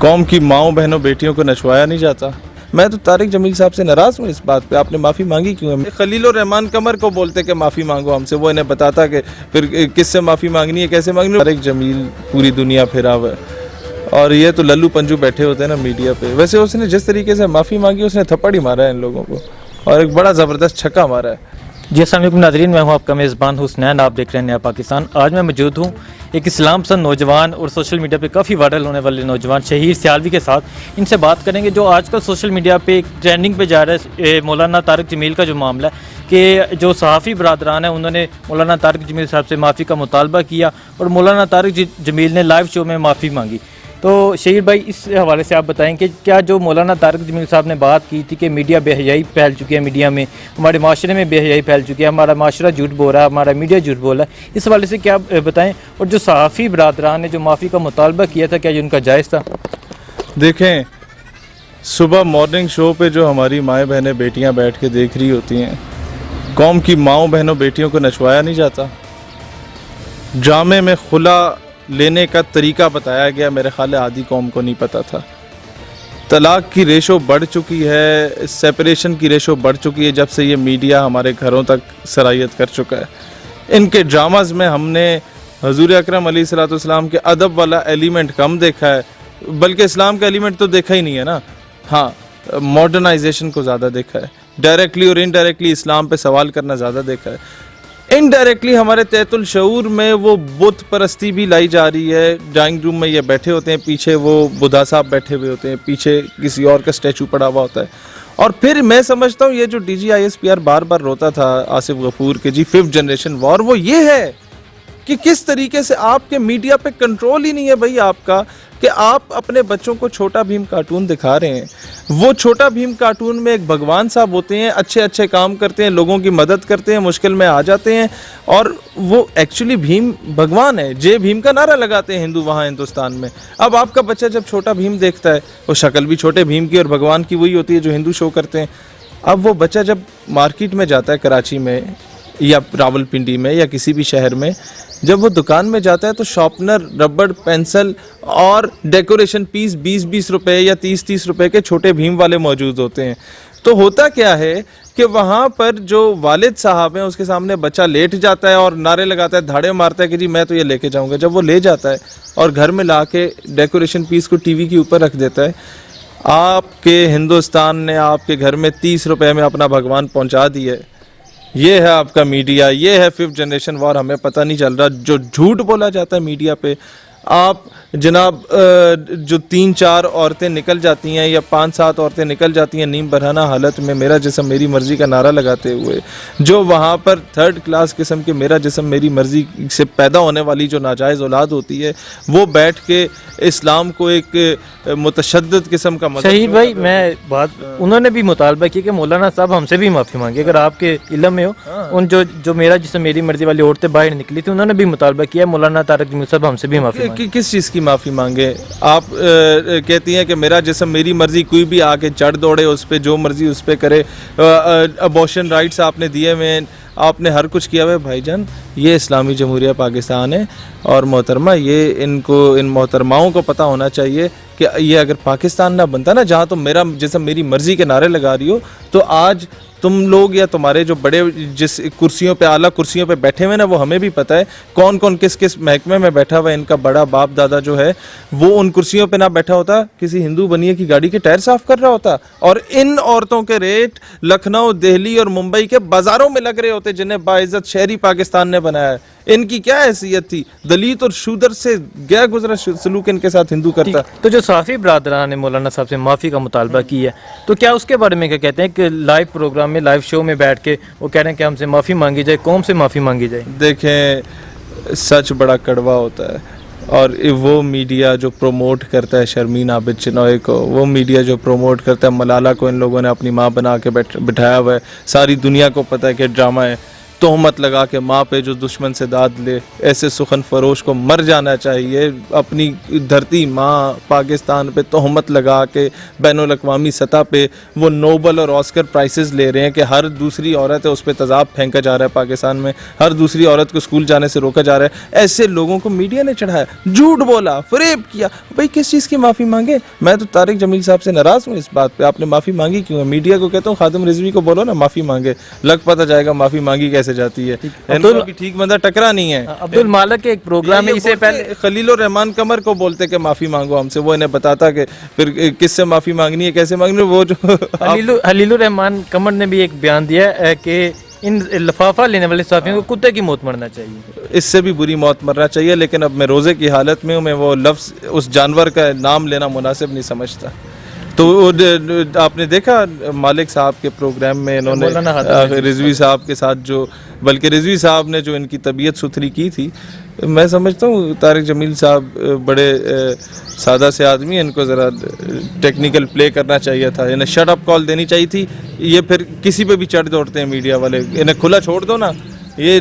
कौम की माओ बहनों बेटियों को नचवाया नहीं जाता। मैं तो तारिक जमील साहब से नाराज़ हूँ इस बात पे, आपने माफ़ी मांगी क्यों है? खलील और रहमान कमर को बोलते कि माफ़ी मांगो हमसे, वो इन्हें बताता कि फिर किससे माफ़ी मांगनी है, कैसे मांगनी है। तारिक जमील पूरी दुनिया फिरा हुआ है और ये तो लल्लू पंजू बैठे होते हैं ना मीडिया पे। वैसे उसने जिस तरीके से माफ़ी मांगी उसने थप्पड़ ही मारा है इन लोगों को और एक बड़ा ज़बरदस्त छक्का मारा है। जी अस्सलाम वालेकुम नाज़रीन, मैं हूं आपका मेज़बान हुसनैन, आप देख रहे हैं नया पाकिस्तान। आज मैं मौजूद हूं एक इस्लाम पसंद नौजवान और सोशल मीडिया पे काफ़ी वायरल होने वाले नौजवान शहीर सियालवी के साथ। इनसे बात करेंगे जो आजकल सोशल मीडिया पे एक ट्रेंडिंग पे जा रहा है मौलाना तारिक जमील का जो मामला है कि जो सहाफ़ी बरादरान है उन्होंने मौलाना तारिक जमील साहब से माफ़ी का मुतालबा किया और मौलाना तारिक जमील ने लाइव शो में माफ़ी मांगी। तो शहीर भाई, इस हवाले से आप बताएं कि क्या जो मौलाना तारिक जमील साहब ने बात की थी कि मीडिया बेहयाई फैल चुकी है, मीडिया में हमारे माशरे में बेहयाई फैल चुकी है, हमारा माशरा झूठ बोल रहा है, हमारा मीडिया झूठ बोल रहा है, इस हवाले से क्या बताएं? और जो सहाफ़ी बरादरान ने जो माफ़ी का मुतालबा किया था, क्या ये उनका जायज़ था? देखें, सुबह मॉर्निंग शो पे जो हमारी माएँ बहनें बेटियाँ बैठ के देख रही होती हैं, कौम की माओ बहनों बेटियों को नचवाया नहीं जाता। ड्रामे में खुला लेने का तरीका बताया गया, मेरे ख्याल है आधी कौम को नहीं पता था। तलाक की रेशो बढ़ चुकी है, सेपरेशन की रेशो बढ़ चुकी है जब से ये मीडिया हमारे घरों तक सरायत कर चुका है। इनके ड्रामाज में हमने हजूर अकरम अलैहिस्सलाम के अदब वाला एलिमेंट कम देखा है, बल्कि इस्लाम का एलिमेंट तो देखा ही नहीं है ना। हाँ, मॉडर्नाइजेशन को ज़्यादा देखा है, डायरेक्टली और इनडायरेक्टली इस्लाम पे सवाल करना ज़्यादा देखा है। इनडायरेक्टली हमारे तहतुल शऊर में वो बुत परस्ती भी लाई जा रही है। ड्राइंग रूम में ये बैठे होते हैं, पीछे वो बुधा साहब बैठे हुए होते हैं, पीछे किसी और का स्टैचू पड़ा हुआ होता है। और फिर मैं समझता हूँ ये जो DGISPR बार बार रोता था आसिफ गफूर के जी 5th जनरेशन वॉर, वो ये है कि किस तरीके से आपके मीडिया पे कंट्रोल ही नहीं है भाई आपका, कि आप अपने बच्चों को छोटा भीम कार्टून दिखा रहे हैं। वो छोटा भीम कार्टून में एक भगवान साहब होते हैं, अच्छे अच्छे काम करते हैं, लोगों की मदद करते हैं, मुश्किल में आ जाते हैं, और वो एक्चुअली भीम भगवान है। जय भीम का नारा लगाते हैं हिंदू वहाँ हिंदुस्तान में। अब आपका बच्चा जब छोटा भीम देखता है, वो शक्ल भी छोटे भीम की और भगवान की वही होती है जो हिंदू शो करते हैं। अब वो बच्चा जब मार्केट में जाता है, कराची में या रावलपिंडी में या किसी भी शहर में, जब वो दुकान में जाता है तो शॉर्पनर, रबड़, पेंसिल और डेकोरेशन पीस 20-20 रुपए या 30-30 रुपए के छोटे भीम वाले मौजूद होते हैं। तो होता क्या है कि वहाँ पर जो वालिद साहब हैं उसके सामने बच्चा लेट जाता है और नारे लगाता है, धाड़े मारता है कि जी मैं तो ये लेके जाऊँगा। जब वो ले जाता है और घर में ला के डेकोरेशन पीस को टीवी के ऊपर रख देता है, आपके हिंदुस्तान ने आपके घर में 30 रुपए में अपना भगवान पहुँचा दिया है। ये है आपका मीडिया, ये है 5th जनरेशन वॉर। हमें पता नहीं चल रहा जो झूठ बोला जाता है मीडिया पे। आप जनाब जो 3-4 औरतें निकल जाती हैं या 5-7 औरतें निकल जाती हैं नीम बरहाना हालत में मेरा जिस्म मेरी मर्जी का नारा लगाते हुए, जो वहाँ पर 3rd क्लास किस्म के मेरा जिस्म मेरी मर्जी से पैदा होने वाली जो नाजायज़ औलाद होती है, वो बैठ के इस्लाम को एक मुतशद्दिद किस्म का शहीद भाई, मैं बात उन्होंने भी मुतालबा किया कि मौलाना साहब हमसे भी माफ़ी मांगी। अगर आपके इल्म में हो, उन जो मेरा जिस्म मेरी मर्जी वाली औरतें बाहर निकली थी, उन्होंने भी मुतालबा किया मौलाना तारिक जमील साहब हमसे भी माफ़ी मांगी। किस चीज़ की माफ़ी मांगे? आप कहती हैं कि मेरा जिस्म मेरी मर्जी, कोई भी आके चढ़ दौड़े उस पर, जो मर्जी उस पर करे। अबॉर्शन राइट्स आपने दिए हुए, आपने हर कुछ किया हुआ है। भाईजान, ये इस्लामी जमहूरिया पाकिस्तान है और मोहतरमा ये इन मोहतरमाओं को पता होना चाहिए कि ये अगर पाकिस्तान ना बनता ना, जहाँ तुम मेरा जिस्म मेरी मर्जी के नारे लगा रही हो, तो आज तुम लोग या तुम्हारे जो बड़े जिस कुर्सियों पे, आला कुर्सियों पे बैठे हुए ना, वो हमें भी पता है कौन कौन किस किस महकमे में बैठा हुआ है। इनका बड़ा बाप दादा जो है वो उन कुर्सियों पे ना बैठा होता, किसी हिंदू बनिए की गाड़ी के टायर साफ कर रहा होता। और इन औरतों के रेट लखनऊ, दिल्ली और मुंबई के बाजारों में लग रहे होते जिन्हें बाइज्जत शहरी पाकिस्तान ने बनाया है। इनकी क्या हैसियत थी? दलित और शूदर से गया गुजरा सलूक इनके साथ हिंदू करता। तो जो सहाफ़ी बरादरान ने मौलाना साहब से माफ़ी का मुतालबा किया है, तो क्या उसके बारे में क्या कहते हैं कि लाइव प्रोग्राम में, लाइव शो में बैठ के वो कह रहे हैं कि हमसे माफ़ी मांगी जाए, कौम से माफ़ी मांगी जाए? देखें, सच बड़ा कड़वा होता है और वो मीडिया जो प्रमोट करता है शर्मीन आबिद चिनॉय को, वो मीडिया जो प्रमोट करता है मलाला को, इन लोगों ने अपनी माँ बना के बिठाया हुआ है, सारी दुनिया को पता है कि ड्रामा है। तोहमत लगा के माँ पे जो दुश्मन से दाद ले, ऐसे सुखन फरोश को मर जाना चाहिए। अपनी धरती माँ पाकिस्तान पे तोहमत लगा के बैनुल अक़वामी सतह पे वो नोबल और ऑस्कर प्राइसेस ले रहे हैं कि हर दूसरी औरत है उस पर तेज़ाब फेंका जा रहा है पाकिस्तान में, हर दूसरी औरत को स्कूल जाने से रोका जा रहा है। ऐसे लोगों को मीडिया ने चढ़ाया, झूठ बोला, फरेब किया। भाई किस चीज़ की माफ़ी मांगे? मैं तो तारिक जमील साहब से नाराज़ हूँ इस बात पे। आपने माफ़ी मांगी क्यों है? मीडिया को कहता हूँ खादिम रिजवी को बोलो ना माफ़ी मांगे, लग पता जाएगा माफ़ी मांगी कैसे जाती है। इनको भी ठीक बंदा टकरा नहीं है। अब्दुल मालिक के एक प्रोग्राम है, इससे पहले खलीलुर रहमान कमर को बोलते कि माफ़ी मांगो हमसे, वो इन्हें बताता कि फिर किससे माफ़ी मांगनी है, कैसे मांगनी है। वो जो हलीलुर रहमान कमर ने भी एक बयान दिया है कि इन लिफाफा लेने वाले सहाफ़ियों को कुत्ते की मौत मरना चाहिए। इससे भी बुरी मौत मरना चाहिए, लेकिन अब मैं रोज़े की हालत में हूँ, मैं वो लफ्ज़ उस जानवर का नाम लेना मुनासिब नहीं समझता। तो आपने देखा मालिक साहब के प्रोग्राम में इन्होंने रिजवी साहब के साथ जो, बल्कि रिजवी साहब ने जो इनकी तबीयत सुथरी की थी, मैं समझता हूँ तारिक जमील साहब बड़े सादा से आदमी हैं, इनको ज़रा टेक्निकल प्ले करना चाहिए था, इन्हें शट अप कॉल देनी चाहिए थी। ये फिर किसी पे भी चढ़ दौड़ते हैं मीडिया वाले, इन्हें खुला छोड़ दो ना। ये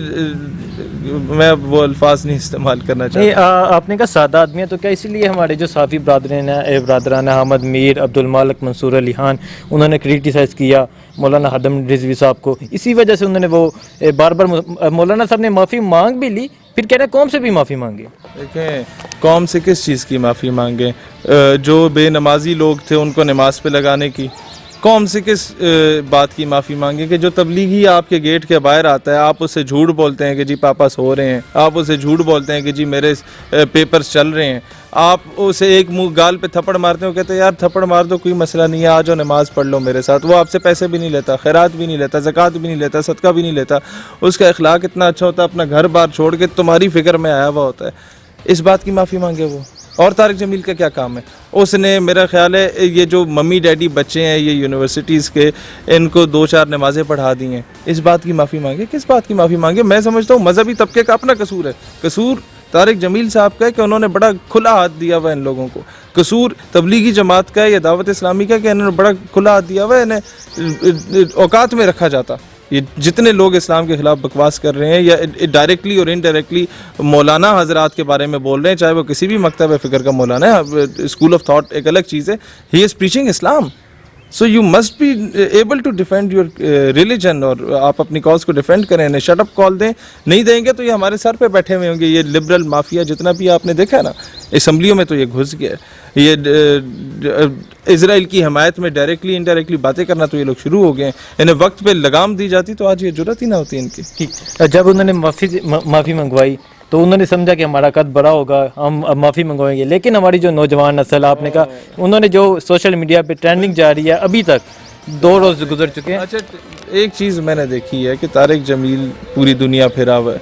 मैं वो अल्फाज नहीं इस्तेमाल करना चाहता। आपने कहा सादा आदमी है, तो क्या इसीलिए हमारे जो साफ़ी बरादरान अहमद मीर, अब्दुल मालिक, मंसूर अली खान, उन्होंने क्रिटिसाइज़ किया मौलाना हादम रिजवी साहब को, इसी वजह से उन्होंने वो बार बार मौलाना साहब ने माफ़ी मांग भी ली, फिर कह रहे कौम से भी माफ़ी मांगे। देखें कौम से किस चीज़ की माफ़ी मांगे? जो बेनमाजी लोग थे उनको नमाज पे लगाने की। कौम से किस बात की माफ़ी मांगे कि जो तबलीगी आपके गेट के बाहर आता है, आप उससे झूठ बोलते हैं कि जी पापा सो रहे हैं, आप उससे झूठ बोलते हैं कि जी मेरे पेपर्स चल रहे हैं, आप उसे एक मुंह गाल पे थप्पड़ मारते हो, कहते हैं यार थप्पड़ मार दो कोई मसला नहीं है, आ जाओ नमाज़ पढ़ लो मेरे साथ। वो आपसे पैसे भी नहीं लेता, खैरात भी नहीं लेता, ज़कात भी नहीं लेता, सदका भी नहीं लेता, उसका अखलाक इतना अच्छा होता है, अपना घर बार छोड़ के तुम्हारी फ़िक्र में आया हुआ होता है। इस बात की माफ़ी मांगे वो? और तारिक जमील का क्या काम है? उसने मेरा ख्याल है ये जो मम्मी डैडी बच्चे हैं ये यूनिवर्सिटीज़ के, इनको 2-4 नमाज़ें पढ़ा दी हैं, इस बात की माफ़ी मांगे? किस बात की माफ़ी मांगे? मैं समझता हूँ मजहबी तबके का अपना कसूर है। कसूर तारिक जमील साहब का है कि उन्होंने बड़ा खुला हाथ दिया हुआ है इन लोगों को। कसूर तबलीगी जमात का है या दावत इस्लामी का कि इन्होंने बड़ा खुला हाथ दिया हुआ है, इन्हें औकात में रखा जाता। ये जितने लोग इस्लाम के ख़िलाफ़ बकवास कर रहे हैं या डायरेक्टली और इनडायरेक्टली मौलाना हजरात के बारे में बोल रहे हैं, चाहे वो किसी भी मकतब फ़िक्र का मौलाना है, स्कूल ऑफ थॉट एक अलग चीज़ है, he is preaching Islam, so you must be able to defend your religion, और आप अपनी कॉज को डिफेंड करें, इन्हें शट अप कॉल दें। नहीं देंगे तो ये हमारे सर पे बैठे हुए होंगे। ये लिबरल माफिया जितना भी आपने देखा है ना असम्बलियों में, तो ये घुस गया। ये इजराइल की हमायत में डायरेक्टली इनडायरेक्टली बातें करना तो ये लोग शुरू हो गए हैं। इन्हें वक्त पे लगाम दी जाती तो आज ये जरूरत ही ना होती इनकी। ठीक, जब उन्होंने माफ़ी मंगवाई तो उन्होंने समझा कि हमारा कद बड़ा होगा, हम अब माफ़ी मंगवाएंगे, लेकिन हमारी जो नौजवान नस्ल, आपने कहा उन्होंने जो सोशल मीडिया पे ट्रेंडिंग जारी है, अभी तक 2 रोज़ गुजर चुके हैं। अच्छा, एक चीज़ मैंने देखी है कि तारिक जमील पूरी दुनिया फिरा हुआ है,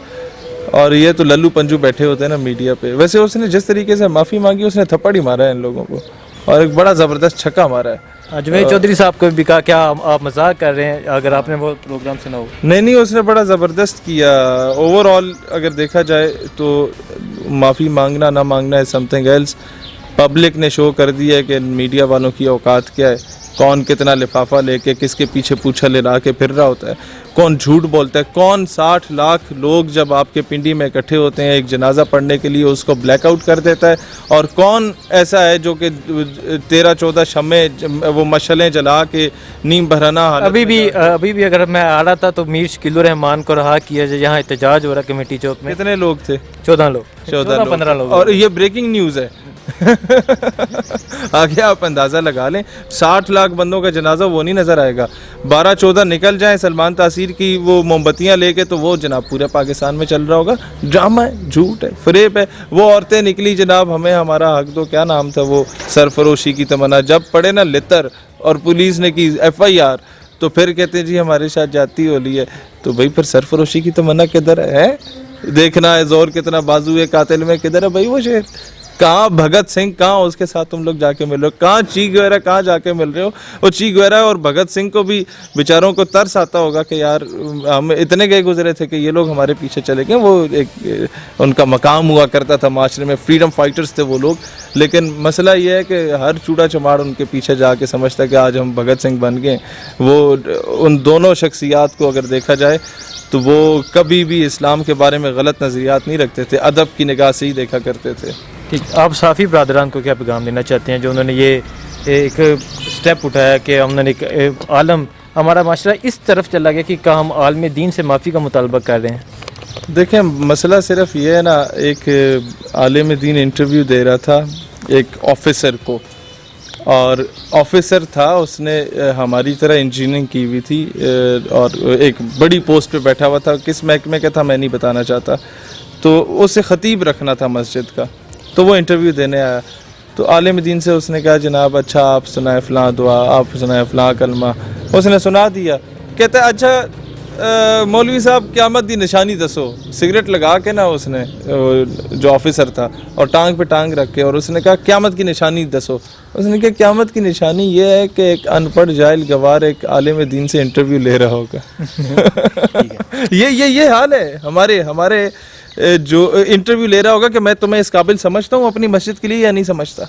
और ये तो लल्लू पंजू बैठे होते हैं ना मीडिया पे। वैसे उसने जिस तरीके से माफ़ी मांगी, उसने थप्पड़ ही मारा है इन लोगों को, और एक बड़ा ज़बरदस्त छक्का मारा है। जुनैद चौधरी साहब को भी कहा क्या आप मजाक कर रहे हैं, अगर आपने वो प्रोग्राम सुना हो? नहीं, उसने बड़ा ज़बरदस्त किया। ओवरऑल अगर देखा जाए तो माफ़ी मांगना ना मांगना है समथिंग एल्स। पब्लिक ने शो कर दिया है कि मीडिया वालों की औकात क्या है, कौन कितना लिफाफा लेके किसके पीछे पूछा लगा के फिर रहा होता है, कौन झूठ बोलता है, कौन 60 लाख लोग जब आपके पिंडी में इकट्ठे होते हैं एक जनाजा पढ़ने के लिए उसको ब्लैकआउट कर देता है, और कौन ऐसा है जो कि 13-14 शमे वो मशलें जला के नीम बहराना। अभी भी अगर मैं आ रहा था तो मीर शकीलुर रहमान को रहा किया जाए, यहाँ एहतजाज हो रहा कमेटी चौक में। कितने लोग थे? 14-15 लोग। और ये ब्रेकिंग न्यूज़ है। आगे आप अंदाज़ा लगा लें, 60 लाख बंदों का जनाजा वो नहीं नज़र आएगा। 12-14 निकल जाएं सलमान तासीर की वो मोमबत्तियाँ लेके, तो वो जनाब पूरे पाकिस्तान में चल रहा होगा। ड्रामा है, झूठ है, फरेब है। वो औरतें निकली जनाब, हमें हमारा हक दो, क्या नाम था वो, सरफरोशी की तमन्ना, जब पड़े ना लितर और पुलिस ने की FIR, तो फिर कहते हैं जी हमारे साथ जाती होली है। तो भाई फिर सरफरोशी की तमन्ना किधर है? देखना है जोर कितना बाजू है कातिल में, किधर है भाई वो शेर? कहाँ भगत सिंह, कहाँ उसके साथ तुम लोग जाके मिल रहे हो? कहाँ ची गुवेरा, कहाँ जाके मिल रहे हो? वो ची गुवेरा और भगत सिंह को भी बेचारों को तरस आता होगा कि यार हम इतने गए गुजरे थे कि ये लोग हमारे पीछे चले गए। वो एक उनका मकाम हुआ करता था माशरे में, फ्रीडम फाइटर्स थे वो लोग। लेकिन मसला ये है कि हर चूड़ा चमाड़ उनके पीछे जाके समझता कि आज हम भगत सिंह बन गए। वो उन दोनों शख्सियात को अगर देखा जाए تو وہ کبھی بھی اسلام کے بارے میں غلط نظریات نہیں رکھتے تھے, ادب کی نگاہ سے ہی دیکھا کرتے تھے. ٹھیک, آپ صحافی برادران کو کیا پیغام دینا چاہتے ہیں جو انہوں نے یہ ایک سٹیپ اٹھایا کہ ہم نے ایک عالم, ہمارا معاشرہ اس طرف چلا گیا کہ ہم عالم دین سے معافی کا مطالبہ کر رہے ہیں؟ دیکھیں مسئلہ صرف یہ ہے نا, ایک عالم دین انٹرویو دے رہا تھا ایک آفیسر کو, اور آفیسر تھا اس نے ہماری طرح انجینئرنگ کی ہوئی تھی اور ایک بڑی پوسٹ پہ بیٹھا ہوا تھا, کس محکمے کا تھا میں نہیں بتانا چاہتا, تو اسے خطیب رکھنا تھا مسجد کا, تو وہ انٹرویو دینے آیا. تو عالم دین سے اس نے کہا جناب اچھا آپ سنائیں فلاں دعا, آپ سنائیں فلاں کلمہ, اس نے سنا دیا. کہتا ہے اچھا مولوی صاحب قیامت دی نشانی دسو. سگریٹ لگا کے نا اس نے, جو آفیسر تھا, اور ٹانگ پہ ٹانگ رکھ کے, اور اس نے کہا قیامت کی نشانی دسو. اس نے کہا قیامت کی نشانی یہ ہے کہ ایک ان پڑھ جاہل گوار ایک عالم دین سے انٹرویو لے رہا ہوگا. یہ حال ہے ہمارے جو انٹرویو لے رہا ہوگا کہ میں تمہیں اس قابل سمجھتا ہوں اپنی مسجد کے لیے یا نہیں سمجھتا.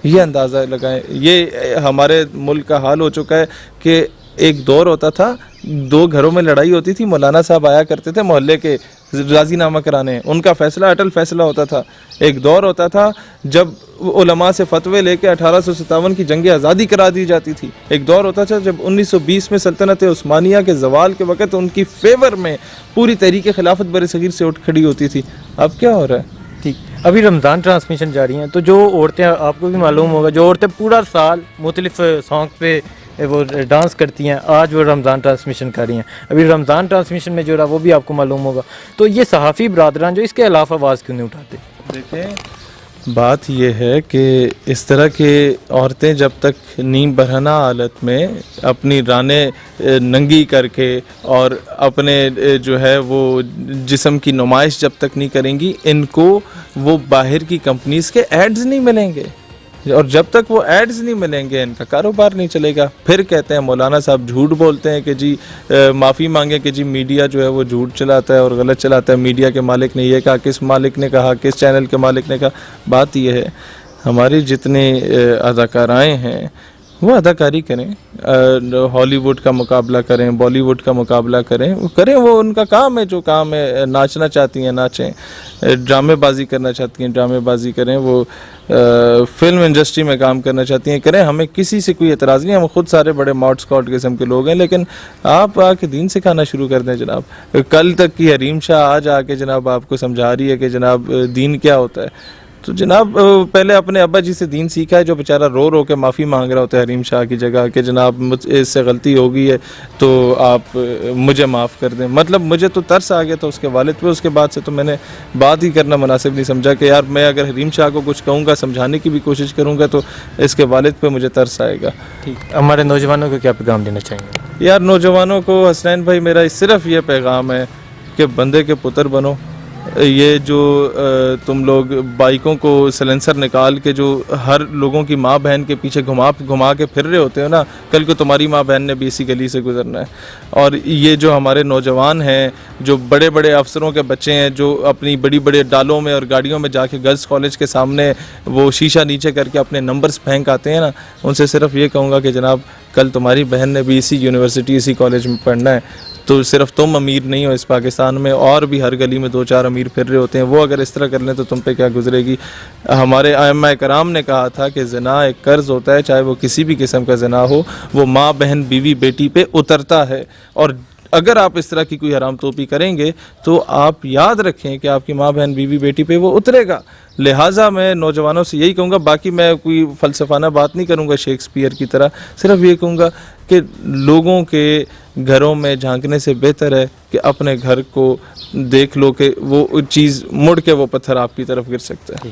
یہ اندازہ لگائیں, یہ ہمارے ملک کا حال ہو چکا ہے کہ ایک دور ہوتا تھا, 2 گھروں میں لڑائی ہوتی تھی, مولانا صاحب آیا کرتے تھے محلے کے راضی نامہ کرانے, ان کا فیصلہ اٹل فیصلہ ہوتا تھا. ایک دور ہوتا تھا جب علماء سے فتوے لے کے 1857 کی جنگ آزادی کرا دی جاتی تھی. ایک دور ہوتا تھا جب 1920 میں سلطنت عثمانیہ کے زوال کے وقت ان کی فیور میں پوری تحریک خلافت بر صغیر سے اٹھ کھڑی ہوتی تھی. اب کیا ہو رہا ہے؟ ٹھیک, ابھی رمضان ٹرانسمیشن جاری ہیں, تو جو عورتیں, آپ کو بھی معلوم ہوگا, جو عورتیں پورا سال مختلف سانگ پہ وہ ڈانس کرتی ہیں, آج وہ رمضان ٹرانسمیشن کر رہی ہیں. ابھی رمضان ٹرانسمیشن میں جو رہا وہ بھی آپ کو معلوم ہوگا. تو یہ صحافی برادران جو اس کے خلاف آواز کیوں نہیں اٹھاتے؟ دیکھیں بات یہ ہے کہ اس طرح کے عورتیں جب تک نیم برہنہ حالت میں اپنی رانیں ننگی کر کے اور اپنے جو ہے وہ جسم کی نمائش جب تک نہیں کریں گی, ان کو وہ باہر کی کمپنیز کے ایڈز نہیں ملیں گے, اور جب تک وہ ایڈز نہیں ملیں گے ان کا کاروبار نہیں چلے گا. پھر کہتے ہیں مولانا صاحب جھوٹ بولتے ہیں کہ جی معافی مانگیں کہ جی میڈیا جو ہے وہ جھوٹ چلاتا ہے اور غلط چلاتا ہے, میڈیا کے مالک نے یہ کہا, کس مالک نے کہا, کس چینل کے مالک نے کہا. بات یہ ہے ہماری جتنے اداکارائیں ہیں وہ اداکاری کریں, ہالی ووڈ کا مقابلہ کریں, بالی ووڈ کا مقابلہ کریں, وہ ان کا کام ہے, جو کام ہے. ناچنا چاہتی ہیں ناچیں, ڈرامے بازی کرنا چاہتی ہیں ڈرامے بازی کریں, وہ فلم انڈسٹری میں کام کرنا چاہتی ہیں کریں, ہمیں کسی سے کوئی اعتراض نہیں. ہم خود سارے بڑے ماؤٹ اسکاٹ قسم کے لوگ ہیں, لیکن آپ آ کے دین سکھانا شروع کر دیں جناب. کل تک کی حریم شاہ آج آ کے جناب آپ کو سمجھا رہی ہے کہ جناب دین کیا ہوتا ہے. تو جناب پہلے اپنے ابا جی سے دین سیکھا ہے, جو بیچارہ رو رو کے معافی مانگ رہا ہوتا ہے حریم شاہ کی جگہ کہ جناب اس سے غلطی ہو گئی ہے تو آپ مجھے معاف کر دیں. مطلب مجھے تو ترس آ گیا تھا اس کے والد پہ, اس کے بعد سے تو میں نے بات ہی کرنا مناسب نہیں سمجھا کہ یار میں اگر حریم شاہ کو کچھ کہوں گا, سمجھانے کی بھی کوشش کروں گا, تو اس کے والد پہ مجھے ترس آئے گا. ٹھیک, ہمارے نوجوانوں کو کیا پیغام دینا چاہیں گے؟ یار نوجوانوں کو حسنین بھائی میرا صرف یہ پیغام ہے کہ بندے کے پتر بنو. یہ جو تم لوگ بائکوں کو سلنسر نکال کے جو ہر لوگوں کی ماں بہن کے پیچھے گھما کے پھر رہے ہوتے ہو نا, کل کو تمہاری ماں بہن نے بھی اسی گلی سے گزرنا ہے. اور یہ جو ہمارے نوجوان ہیں, جو بڑے بڑے افسروں کے بچے ہیں, جو اپنی بڑی بڑے ڈالوں میں اور گاڑیوں میں جا کے گرلز کالج کے سامنے وہ شیشہ نیچے کر کے اپنے نمبرز پھینک آتے ہیں نا, ان سے صرف یہ کہوں گا کہ جناب کل تمہاری بہن نے بھی اسی یونیورسٹی اسی کالج میں پڑھنا ہے. تو صرف تم امیر نہیں ہو اس پاکستان میں, اور بھی ہر گلی میں 2-4 امیر پھر رہے ہوتے ہیں. وہ اگر اس طرح کر لیں تو تم پہ کیا گزرے گی. ہمارے ائمہ کرام نے کہا تھا کہ زنا ایک قرض ہوتا ہے, چاہے وہ کسی بھی قسم کا زنا ہو, وہ ماں بہن بیوی بیٹی پہ اترتا ہے. اور اگر آپ اس طرح کی کوئی حرام توپی کریں گے تو آپ یاد رکھیں کہ آپ کی ماں بہن بیوی بیٹی پہ وہ اترے گا. لہٰذا میں نوجوانوں سے یہی کہوں گا, باقی میں کوئی فلسفانہ بات نہیں کروں گا شیکسپیئر کی طرح, صرف یہ کہوں گا کہ لوگوں کے گھروں میں جھانکنے سے بہتر ہے کہ اپنے گھر کو دیکھ لو کہ وہ چیز مڑ کے وہ پتھر آپ کی طرف گر سکتا ہے.